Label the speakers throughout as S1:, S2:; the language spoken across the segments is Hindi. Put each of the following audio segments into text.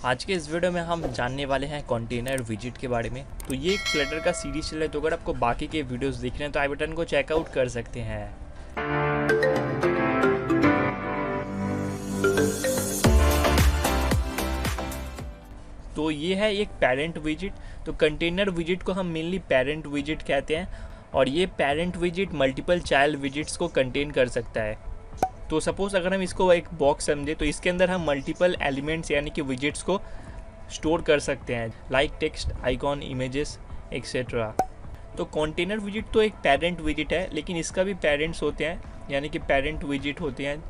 S1: आज के इस वीडियो में हम जानने वाले हैं कंटेनर विजिट के बारे में। तो ये एक फ्लटर का सीरीज चल रहा है, तो अगर आपको बाकी के वीडियोस देखने हैं तो आई बटन को चेकआउट कर सकते हैं। तो ये है एक पेरेंट विजिट। तो कंटेनर विजिट को हम मेनली पेरेंट विजिट कहते हैं और ये parent visit multiple child visits को कंटेन कर सकता है। तो सपोज़ अगर हम इसको एक बॉक्स समझे तो इसके अंदर हम मल्टीपल एलिमेंट्स यानी कि विजिट्स को स्टोर कर सकते हैं, like text, icon, images etcetera. तो कंटेनर विजिट तो एक पेरेंट विजिट है, लेकिन इसका भी पेरेंट्स होते हैं यानी कि पेरेंट विजिट होते हैं,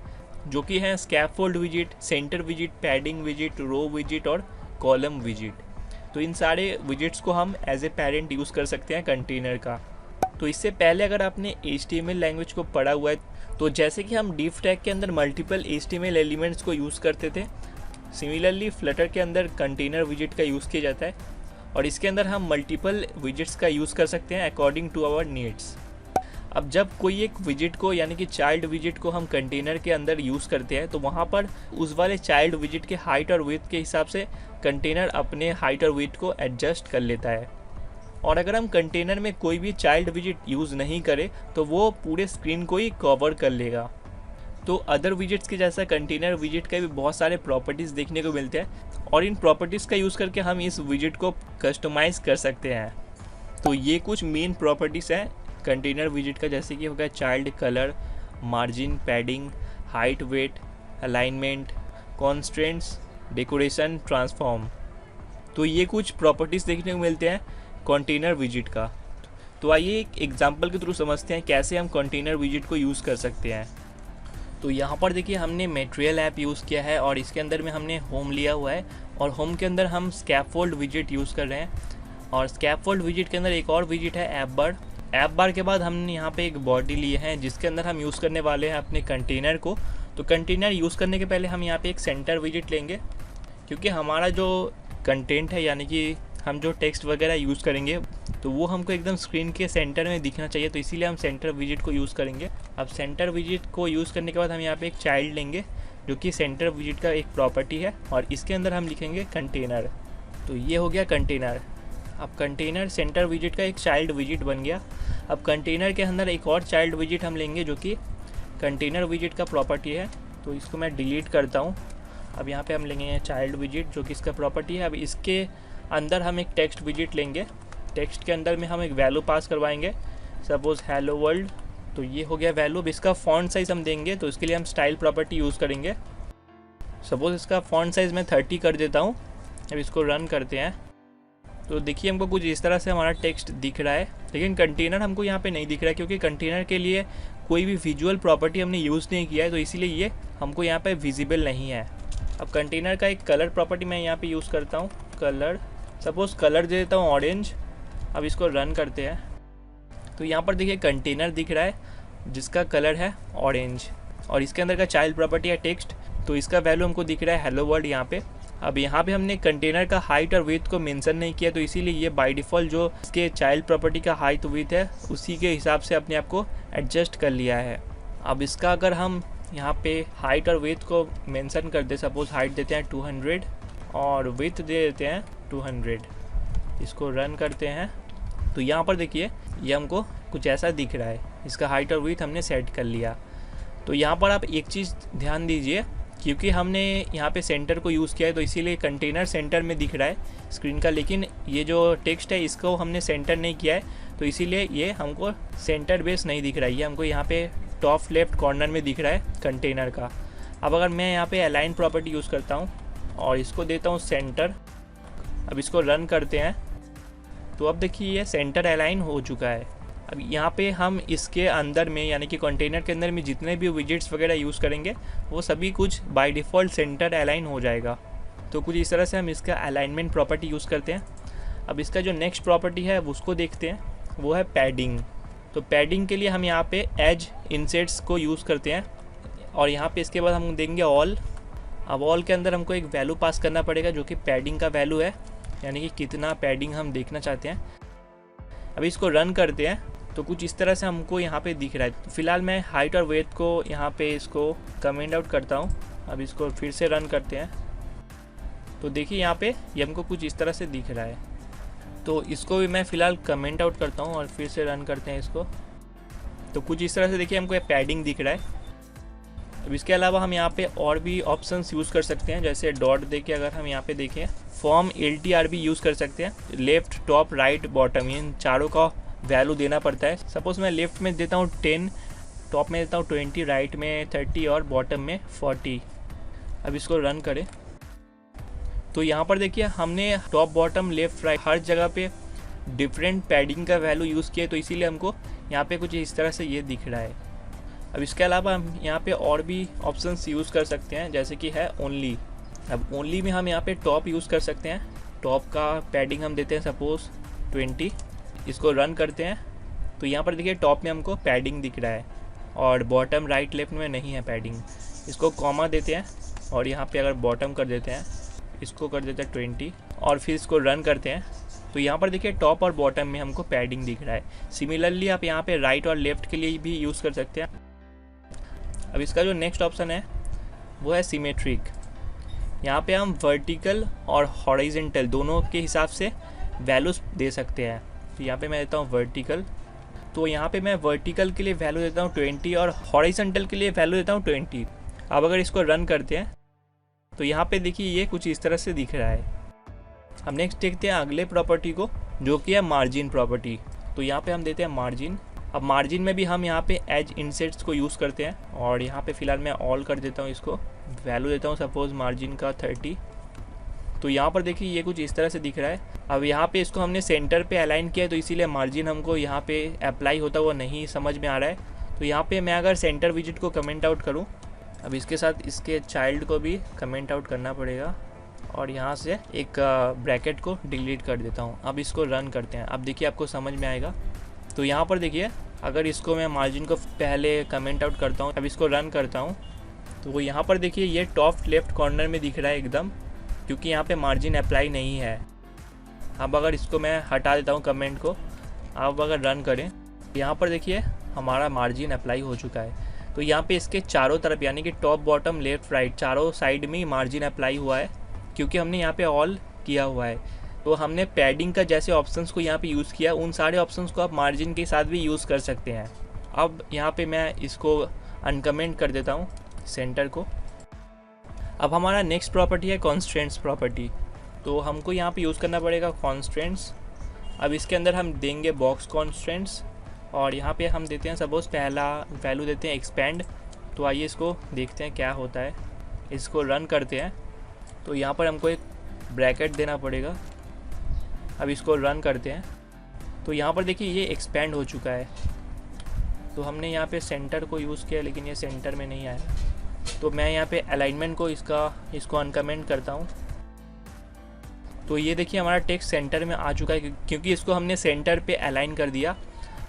S1: जो कि हैं scaffold visit, center visit, padding visit, row visit और कॉलम विजिट। तो इन सारे विजिट्स को हम एज ए पेरेंट यूज़ कर सकते हैं कंटेनर का। तो इससे पहले अगर आपने HTML लैंग्वेज को पढ़ा हुआ है तो जैसे कि हम div टैग के अंदर मल्टीपल HTML एलिमेंट्स को यूज़ करते थे, सिमिलरली फ्लटर के अंदर कंटेनर विजिट का यूज़ किया जाता है और इसके अंदर हम मल्टीपल विजिट्स का यूज़ कर सकते हैं अकॉर्डिंग टू आवर नीड्स। अब जब कोई एक विजिट को यानी कि चाइल्ड विजिट को हम कंटेनर के अंदर यूज़ करते हैं तो वहाँ पर उस वाले चाइल्ड विजिट के हाइट और विड्थ के हिसाब से कंटेनर अपने हाइट और विड्थ को एडजस्ट कर लेता है। और अगर हम कंटेनर में कोई भी चाइल्ड विजिट यूज़ नहीं करें तो वो पूरे स्क्रीन को ही कवर कर लेगा। तो अदर विजिट्स के जैसा कंटेनर विजिट का भी बहुत सारे प्रॉपर्टीज़ देखने को मिलते हैं और इन प्रॉपर्टीज़ का यूज़ करके हम इस विजिट को कस्टमाइज़ कर सकते हैं। तो ये कुछ मेन प्रॉपर्टीज़ हैं कंटेनर विजिट का, जैसे कि हो गया child, colour, margin, padding, height, width, alignment, constraints, decoration, transform. तो ये कुछ प्रॉपर्टीज़ देखने को मिलते हैं कंटेनर विजिट का। तो आइए एक एग्जांपल के थ्रू समझते हैं कैसे हम कंटेनर विजिट को यूज़ कर सकते हैं। तो यहाँ पर देखिए हमने मटेरियल ऐप यूज़ किया है और इसके अंदर में हमने होम लिया हुआ है और होम के अंदर हम स्कैफोल्ड विजिट यूज़ कर रहे हैं और स्कैफोल्ड विजिट के अंदर एक और विजिट है ऐप बार। ऐप बार के बाद हमने यहाँ पे एक बॉडी लिए हैं जिसके अंदर हम यूज़ करने वाले हैं अपने कंटेनर को। तो कंटेनर यूज़ करने के पहले हम यहाँ पे एक सेंटर विजिट लेंगे, क्योंकि हमारा जो कंटेंट है यानी कि हम जो टेक्स्ट वगैरह यूज़ करेंगे तो वो हमको एकदम स्क्रीन के सेंटर में दिखना चाहिए, तो इसीलिए हम सेंटर विजिट को यूज़ करेंगे। अब सेंटर विजिट को यूज़ करने के बाद हम यहाँ पे एक चाइल्ड लेंगे जो कि सेंटर विजिट का एक प्रॉपर्टी है और इसके अंदर हम लिखेंगे कंटेनर। तो ये हो गया कंटेनर। अब कंटेनर सेंटर विजिट का एक चाइल्ड विजिट बन गया। अब कंटेनर के अंदर एक और चाइल्ड विजिट हम लेंगे जो कि कंटेनर विजिट का प्रॉपर्टी है, तो इसको मैं डिलीट करता हूँ। अब यहाँ पे हम लेंगे चाइल्ड विजिट जो कि इसका प्रॉपर्टी है। अब इसके अंदर हम एक टेक्स्ट विजिट लेंगे, टेक्स्ट के अंदर में हम एक वैल्यू पास करवाएंगे, सपोज़ हेलो वर्ल्ड। तो ये हो गया वैल्यू। अब इसका फॉन्ट साइज़ हम देंगे तो इसके लिए हम स्टाइल प्रॉपर्टी यूज़ करेंगे। सपोज़ इसका फॉन्ट साइज़ मैं 30 कर देता हूँ। अब इसको रन करते हैं तो देखिए हमको कुछ इस तरह से हमारा टेक्स्ट दिख रहा है, लेकिन कंटेनर हमको यहाँ पे नहीं दिख रहा है क्योंकि कंटेनर के लिए कोई भी विजुअल प्रॉपर्टी हमने यूज़ नहीं किया है, तो इसीलिए ये हमको यहाँ पे विजिबल नहीं है। अब कंटेनर का एक कलर प्रॉपर्टी मैं यहाँ पे यूज़ करता हूँ, कलर, सपोज़ कलर दे देता हूँ ऑरेंज। अब इसको रन करते हैं तो यहाँ पर देखिए कंटेनर दिख रहा है जिसका कलर है ऑरेंज और इसके अंदर का चाइल्ड प्रॉपर्टी है टेक्स्ट, तो इसका वैल्यू हमको दिख रहा है हेलो वर्ल्ड यहाँ पे। अब यहाँ पे हमने कंटेनर का हाइट और विड्थ को मेंशन नहीं किया, तो इसीलिए ये बाय डिफ़ॉल्ट जो इसके चाइल्ड प्रॉपर्टी का हाइट विड्थ है उसी के हिसाब से अपने आप को एडजस्ट कर लिया है। अब इसका अगर हम यहाँ पे हाइट और विड्थ को मेंशन कर दे, सपोज़ हाइट देते हैं 200 और विड्थ दे देते हैं 200, इसको रन करते हैं तो यहाँ पर देखिए ये हमको कुछ ऐसा दिख रहा है, इसका हाइट और विड्थ हमने सेट कर लिया। तो यहाँ पर आप एक चीज़ ध्यान दीजिए, क्योंकि हमने यहाँ पे सेंटर को यूज़ किया है तो इसीलिए कंटेनर सेंटर में दिख रहा है स्क्रीन का, लेकिन ये जो टेक्स्ट है इसको हमने सेंटर नहीं किया है तो इसीलिए ये हमको सेंटर बेस नहीं दिख रहा है, ये हमको यहाँ पे टॉप लेफ्ट कॉर्नर में दिख रहा है कंटेनर का। अब अगर मैं यहाँ पे अलाइन प्रॉपर्टी यूज़ करता हूँ और इसको देता हूँ सेंटर, अब इसको रन करते हैं तो अब देखिए ये सेंटर अलाइन हो चुका है। अब यहाँ पे हम इसके अंदर में यानी कि कंटेनर के अंदर में जितने भी विजिट्स वगैरह यूज़ करेंगे वो सभी कुछ बाय डिफ़ॉल्ट सेंटर अलाइन हो जाएगा। तो कुछ इस तरह से हम इसका अलाइनमेंट प्रॉपर्टी यूज़ करते हैं। अब इसका जो नेक्स्ट प्रॉपर्टी है उसको देखते हैं, वो है पैडिंग। तो पैडिंग के लिए हम यहाँ पे एज इंसेट्स को यूज़ करते हैं और यहाँ पे इसके बाद हम देंगे ऑल। अब ऑल के अंदर हमको एक वैल्यू पास करना पड़ेगा जो कि पैडिंग का वैल्यू है, यानी कि कितना पैडिंग हम देखना चाहते हैं। अभी इसको रन करते हैं तो कुछ इस तरह से हमको यहाँ पे दिख रहा है। तो फिलहाल मैं हाइट और वेट को यहाँ पे इसको कमेंट आउट करता हूँ। अब इसको फिर से रन करते हैं तो देखिए यहाँ पे ये हमको कुछ इस तरह से दिख रहा है। तो इसको भी मैं फ़िलहाल कमेंट आउट करता हूँ और फिर से रन करते हैं इसको। तो कुछ इस तरह से देखिए हमको ये पैडिंग दिख रहा है। अब इसके अलावा हम यहाँ पे और भी ऑप्शंस यूज़ कर सकते हैं, जैसे डॉट दे के अगर हम यहाँ पे देखें फॉर्म LTR भी यूज़ कर सकते हैं। लेफ़्ट, टॉप, राइट, बॉटम, इन चारों का वैल्यू देना पड़ता है। सपोज़ मैं लेफ़्ट में देता हूँ 10, टॉप में देता हूँ 20, राइट में 30 और बॉटम में 40। अब इसको रन करें तो यहाँ पर देखिए हमने टॉप, बॉटम, लेफ़्ट, राइट हर जगह पे डिफरेंट पैडिंग का वैल्यू यूज़ किया, तो इसीलिए हमको यहाँ पे कुछ इस तरह से ये दिख रहा है। अब इसके अलावा हम यहाँ पे और भी ऑप्शंस यूज़ कर सकते हैं, जैसे कि है ओनली। अब ओनली में हम यहाँ पे टॉप यूज़ कर सकते हैं। टॉप का पैडिंग हम देते हैं सपोज़ 20। इसको रन करते हैं तो यहाँ पर देखिए टॉप में हमको पैडिंग दिख रहा है और बॉटम, राइट, लेफ्ट में नहीं है पैडिंग। इसको कॉमा देते हैं और यहाँ पे अगर बॉटम कर देते हैं, इसको कर देते हैं 20 और फिर इसको रन करते हैं तो यहाँ पर देखिए टॉप और बॉटम में हमको पैडिंग दिख रहा है। सिमिलरली आप यहाँ पे राइट और लेफ़्ट के लिए भी यूज़ कर सकते हैं। अब इसका जो नेक्स्ट ऑप्शन है वो है सिमेट्रिक। यहाँ पे हम वर्टिकल और हॉरिजॉन्टल दोनों के हिसाब से वैल्यूज़ दे सकते हैं। तो यहाँ पे मैं देता हूँ वर्टिकल, तो यहाँ पे मैं वर्टिकल के लिए वैल्यू देता हूँ 20 और हॉरिजॉन्टल के लिए वैल्यू देता हूँ 20। अब अगर इसको रन करते हैं तो यहाँ पे देखिए ये कुछ इस तरह से दिख रहा है। अब नेक्स्ट देखते हैं अगले प्रॉपर्टी को, जो कि है मार्जिन प्रॉपर्टी। तो यहाँ पे हम देते हैं मार्जिन। अब मार्जिन में भी हम यहाँ पे एज इंसेट्स को यूज़ करते हैं और यहाँ पे फ़िलहाल मैं ऑल कर देता हूँ, इसको वैल्यू देता हूँ सपोज़ मार्जिन का 30। तो यहाँ पर देखिए ये कुछ इस तरह से दिख रहा है। अब यहाँ पे इसको हमने सेंटर पे अलाइन किया है, तो इसीलिए मार्जिन हमको यहाँ पे अप्लाई होता हुआ नहीं समझ में आ रहा है। तो यहाँ पे मैं अगर सेंटर विजिट को कमेंट आउट करूँ, अब इसके साथ इसके चाइल्ड को भी कमेंट आउट करना पड़ेगा और यहाँ से एक ब्रैकेट को डिलीट कर देता हूँ। अब इसको रन करते हैं। अब देखिए आपको समझ में आएगा। तो यहाँ पर देखिए अगर इसको मैं मार्जिन को पहले कमेंट आउट करता हूँ, अब इसको रन करता हूँ, तो वो यहाँ पर देखिए ये टॉप लेफ़्ट कॉर्नर में दिख रहा है एकदम, क्योंकि यहाँ पे मार्जिन अप्लाई नहीं है। अब अगर इसको मैं हटा देता हूँ कमेंट को, अब अगर रन करें, यहाँ पर देखिए हमारा मार्जिन अप्लाई हो चुका है। तो यहाँ पे इसके चारों तरफ यानी कि टॉप, बॉटम, लेफ़्ट, राइट चारों साइड में मार्जिन अप्लाई हुआ है, क्योंकि हमने यहाँ पे ऑल किया हुआ है। तो हमने पैडिंग का जैसे ऑप्शंस को यहाँ पे यूज़ किया, उन सारे ऑप्शंस को आप मार्जिन के साथ भी यूज़ कर सकते हैं। अब यहाँ पे मैं इसको अनकमेंट कर देता हूँ सेंटर को। अब हमारा नेक्स्ट प्रॉपर्टी है कॉन्स्ट्रेंट्स प्रॉपर्टी। तो हमको यहाँ पे यूज़ करना पड़ेगा कॉन्स्ट्रेंट्स। अब इसके अंदर हम देंगे बॉक्स कॉन्स्ट्रेंट्स और यहाँ पे हम देते हैं सपोज़ पहला वैल्यू देते हैं एक्सपेंड। तो आइए इसको देखते हैं क्या होता है। इसको रन करते हैं तो यहाँ पर हमको एक ब्रैकेट देना पड़ेगा। अब इसको रन करते हैं तो यहाँ पर देखिए ये एक्सपेंड हो चुका है। तो हमने यहाँ पे सेंटर को यूज़ किया लेकिन ये सेंटर में नहीं आया, तो मैं यहाँ पे अलाइनमेंट को इसको अनकमेंट करता हूँ। तो ये देखिए हमारा टेक्स्ट सेंटर में आ चुका है, क्योंकि इसको हमने सेंटर पे अलाइन कर दिया।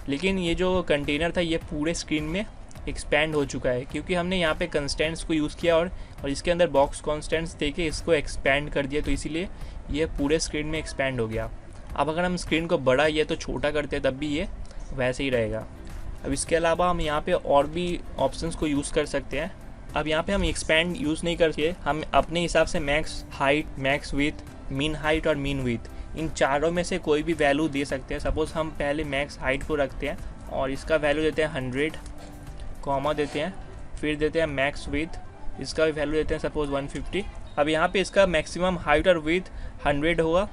S1: लेकिन ये जो कंटेनर था ये पूरे स्क्रीन में एक्सपैंड हो चुका है, क्योंकि हमने यहाँ पे कंस्टेंट्स को यूज़ किया और इसके अंदर बॉक्स कॉन्स्टेंट्स देके इसको एक्सपैंड कर दिया, तो इसीलिए ये पूरे स्क्रीन में एक्सपैंड हो गया। अब अगर हम स्क्रीन को बड़ा या तो छोटा करते हैं तब भी ये वैसे ही रहेगा। अब इसके अलावा हम यहाँ पे और भी ऑप्शंस को यूज़ कर सकते हैं। अब यहाँ पे हम एक्सपैंड यूज़ नहीं करके हम अपने हिसाब से max height, max with, mean height और मीन विथ इन चारों में से कोई भी वैल्यू दे सकते हैं। सपोज़ हम पहले मैक्स हाइट को रखते हैं और इसका वैल्यू देते हैं 100, कॉमा देते हैं, फिर देते हैं मैक्स विथ, इसका भी वैल्यू देते हैं सपोज़ 150। अब यहाँ पे इसका मैक्सिमम हाइट और विथ 100 होगा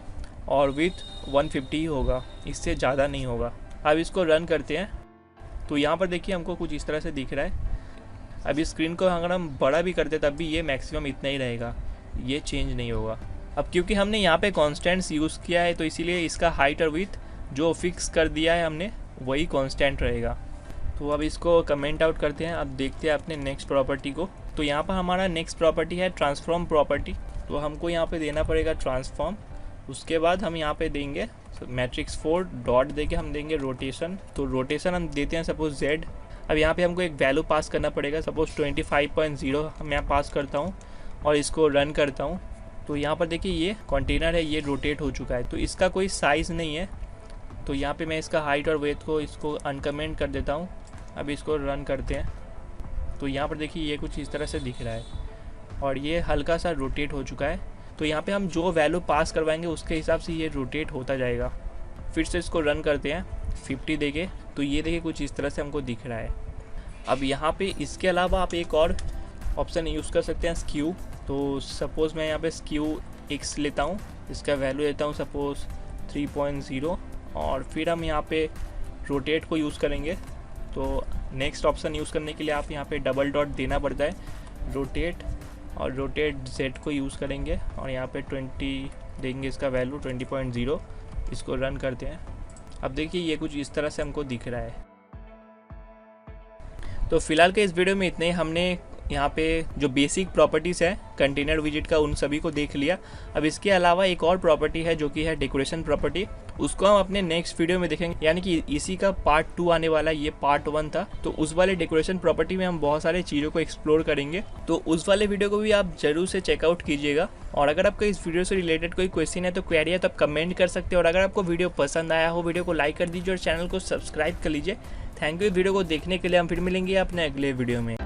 S1: और विथ 150 ही होगा, इससे ज़्यादा नहीं होगा। अब इसको रन करते हैं तो यहाँ पर देखिए हमको कुछ इस तरह से दिख रहा है। अब इस स्क्रीन को अगर हम बड़ा भी करते तब भी ये मैक्सिमम इतना ही रहेगा, ये चेंज नहीं होगा। अब क्योंकि हमने यहाँ पे कॉन्स्टेंट्स यूज़ किया है तो इसीलिए इसका हाइट और विथ जो फिक्स कर दिया है हमने वही कांस्टेंट रहेगा। तो अब इसको कमेंट आउट करते हैं। अब देखते हैं अपने नेक्स्ट प्रॉपर्टी को। तो यहाँ पर हमारा नेक्स्ट प्रॉपर्टी है ट्रांसफॉर्म प्रॉपर्टी। तो हमको यहाँ पे देना पड़ेगा ट्रांसफॉर्म, उसके बाद हम यहाँ पे देंगे मैट्रिक्स 4 डॉट देके हम देंगे रोटेशन। तो रोटेशन हम देते हैं सपोज Z। अब यहाँ पे हमको एक वैल्यू पास करना पड़ेगा, सपोज 25.0 मैं पास करता हूँ और इसको रन करता हूँ। तो यहाँ पर देखिए ये कंटेनर है, ये रोटेट हो चुका है, तो इसका कोई साइज़ नहीं है। तो यहाँ पे मैं इसका हाइट और वेट को इसको अनकमेंट कर देता हूँ। अब इसको रन करते हैं तो यहाँ पर देखिए ये कुछ इस तरह से दिख रहा है और ये हल्का सा रोटेट हो चुका है। तो तो यहाँ पे हम जो वैल्यू पास करवाएंगे उसके हिसाब से ये रोटेट होता जाएगा। फिर से इसको रन करते हैं 50 देके, तो ये देखिए कुछ इस तरह से हमको दिख रहा है। अब यहाँ पे इसके अलावा आप एक और ऑप्शन यूज़ कर सकते हैं, स्क्यू। तो सपोज़ मैं यहाँ पे स्क्यू x लेता हूँ, इसका वैल्यू लेता हूँ सपोज़ 3.0 और फिर हम यहाँ पे रोटेट को यूज़ करेंगे। तो नेक्स्ट ऑप्शन यूज़ करने के लिए आप यहाँ पे डबल डॉट देना पड़ता है, रोटेट, और रोटेट z को यूज़ करेंगे और यहाँ पे 20 देंगे इसका वैल्यू 20.0। इसको रन करते हैं। अब देखिए ये कुछ इस तरह से हमको दिख रहा है। तो फिलहाल के इस वीडियो में इतने ही। हमने यहाँ पे जो बेसिक प्रॉपर्टीज़ है कंटेनर विजिट का उन सभी को देख लिया। अब इसके अलावा एक और प्रॉपर्टी है जो कि है डेकोरेशन प्रॉपर्टी, उसको हम अपने नेक्स्ट वीडियो में देखेंगे, यानी कि इसी का पार्ट 2 आने वाला है। ये पार्ट 1 था, तो उस वाले डेकोरेशन प्रॉपर्टी में हम बहुत सारे चीज़ों को एक्सप्लोर करेंगे। तो उस वाले वीडियो को भी आप जरूर से चेकआउट कीजिएगा। और अगर आपको इस वीडियो से रिलेटेड कोई क्वेश्चन है तो क्वेरी है तो आप कमेंट कर सकते हो। और अगर आपको वीडियो पसंद आया हो, वीडियो को लाइक कर दीजिए और चैनल को सब्सक्राइब कर लीजिए। थैंक यू वीडियो को देखने के लिए। हम फिर मिलेंगे अपने अगले वीडियो में।